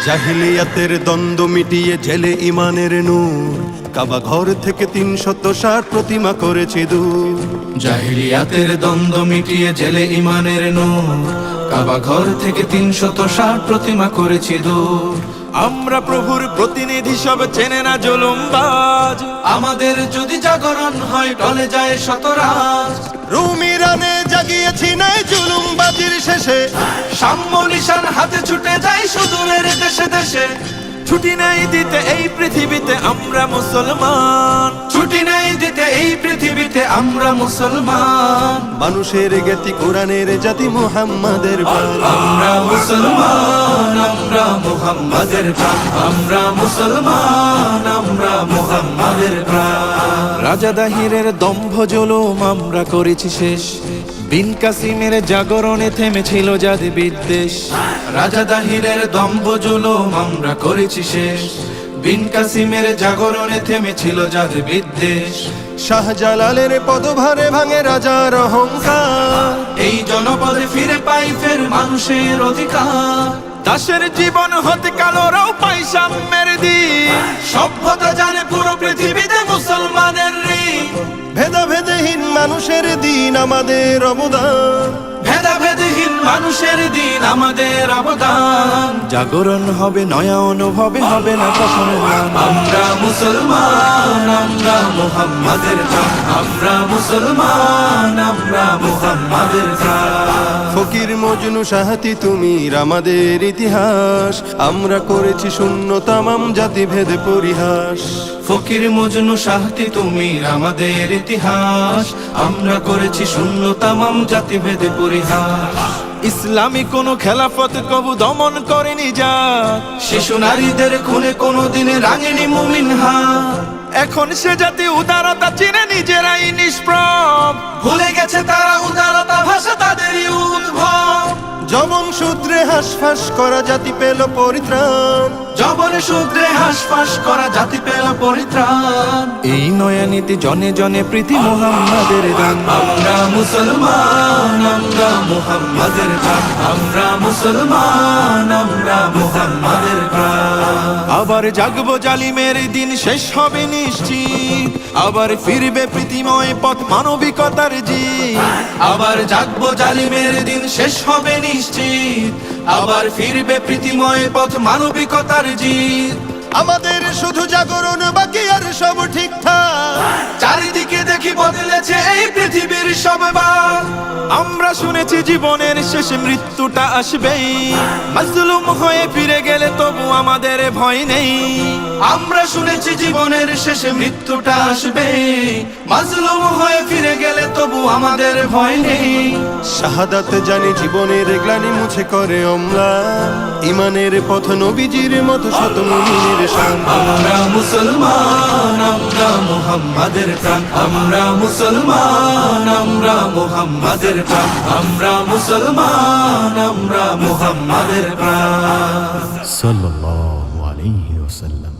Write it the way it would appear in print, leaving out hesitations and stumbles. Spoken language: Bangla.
জাহিলিয়াতের দ্বন্দ্ব মিটিয়ে জেলে ইমানের নূর, কাবা ঘর থেকে ৩৬০ প্রতিমা করেছি দূর। জাহিলিয়াতের দ্বন্দ্ব মিটিয়ে জেলে ইমানের নূর, কাবা ঘর থেকে ৩৬০ প্রতিমা করেছি দূর। আমরা প্রভুর প্রতিনিধি সব চেনে না জুলুমবাজ, আমাদের যদি জাগরণ হয় টলে যায় শতরাজ। রুম ইরানে জাগিয়েছি নাই জুলুমবাজির শেষে, সাম্য নিশান হাতে ছুটে যায় সুদূরের দেশে দেশে। ছুটি নাই দিতে এই পৃথিবীতে আমরা মুসলমান, ছুটি নাই দিতে এই পৃথিবীতে আমরা মুসলমান। মানুষের জ্ঞাতি কোরআনের জাতি মুহাম্মাদের প্রাণ। আমরা মুসলমান, আমরা মুহাম্মাদের প্রাণ। আমরা মুসলমান, আমরা মুহাম্মাদের প্রাণ। রাজা দাহিরের দম্ভ জুলুম আমরা করেছি শেষ, বিন কাসিমের জাগরণে থেমেছিল জাতি বিদ্বেষ। রাজা দাহিরের দম্ভ জুলুম আমরা করেছি শেষ, বিন কাসিমের জাগরণে থেমেছিল জাতি বিদ্বেষ। শাহজালালের পদভারে ভাঙে রাজার অহংকার, এই জনপদে ফিরে পাই ফের মানুষের অধিকার। দাসের জীবন হতে কালোরাও পাই সাম্যের দিন, সভ্যতা জানে পুরো পৃথিবীতে মুসলমানের ঋণ। ভেদাভেদহীন মানুষের দিন আমাদের অবদান, ভেদাভেদহীন মানুষের দিন আমাদের অবদান। জাগরণ হবে নয়া অনুভবে, হবে না কখনো ম্লান। আমরা মুসলমান, আমরা মুহাম্মাদের প্রাণ। আমরা মুসলমান, আমরা মুহাম্মাদের প্রাণ। ফকির মজনু সাহাতি তুমির আমাদের ইতিহাস, আমরা করেছি শূন্য তামাম জাতিভেদ পরিহাস। ফকির মজনু সাহাতি তুমি আমাদের ইতিহাস, আমরা করেছি শূন্য তামাম জাতিভেদে পরিহাস। ইসলামী কোন খেলাফত কবু দমন করেনি যা, শিশু নারীদের খুনে কোনোদিন রাঙেনি মুমিন হাত। এখন সে জাতি উদারতা চিনে নিজেরাই নিষ্প্রভ। ভুলে গেছে তারা উদারতা ভাষা তাদেরই উদ্ভব। যমন সূত্রে হাসফাস করা জাতি পেল পরিত্রাণ, জবরে শূদ্রে হাসফাস করা জাতি পেল পরিত্রাণ। এই নয়া নীতি জনে জনে প্রীতি মুহাম্মাদের দান। আমরা মুসলমান, আমরা মুহাম্মাদের প্রাণ। আমরা মুসলমান, আমরা মুহাম্মাদের প্রাণ। আবার জাগবো জালিমের দিন শেষ হবে নিশ্চিত, আবার ফিরবে প্রীতিময় পথ মানবিকতার জিত। আবার জাগবো জালিমের দিন শেষ হবে নিশ্চিত, আবার ফিরবে প্রীতিময় পথ মানবিকতার জিত। আমাদের শুধু জাগরণ বাকি আর সব ঠিকঠাক। চারিদিকে দেখি বদলেছে এই পৃথিবীর সব বাক। আমরা শুনেছি জীবনের শেষে মৃত্যুটা আসবেই, মাজলুম হয়ে ফিরে গেলে তবু আমাদের ভয় নেই। আমরা শুনেছি জীবনের শেষে মৃত্যুটা আসবে, মাজলুম হয়ে ফিরে গেলে তবু আমাদের ভয় নেই। শাহাদাত জানি জীবনের গ্লানি মুছে করে অম্লা, ইমানের পথ নবীজির মতো শত মুমিনের শান। আমরা মুসলমান, আমরা মুহাম্মাদের প্রাণ। আমরা মুসলমান, আমরা মুহাম্মাদের প্রাণ। আমরা মুসলমান, আমরা মুহাম্মাদের প্রাণ। সাল্লাল্লাহু আলাইহি ওয়াসাল্লাম।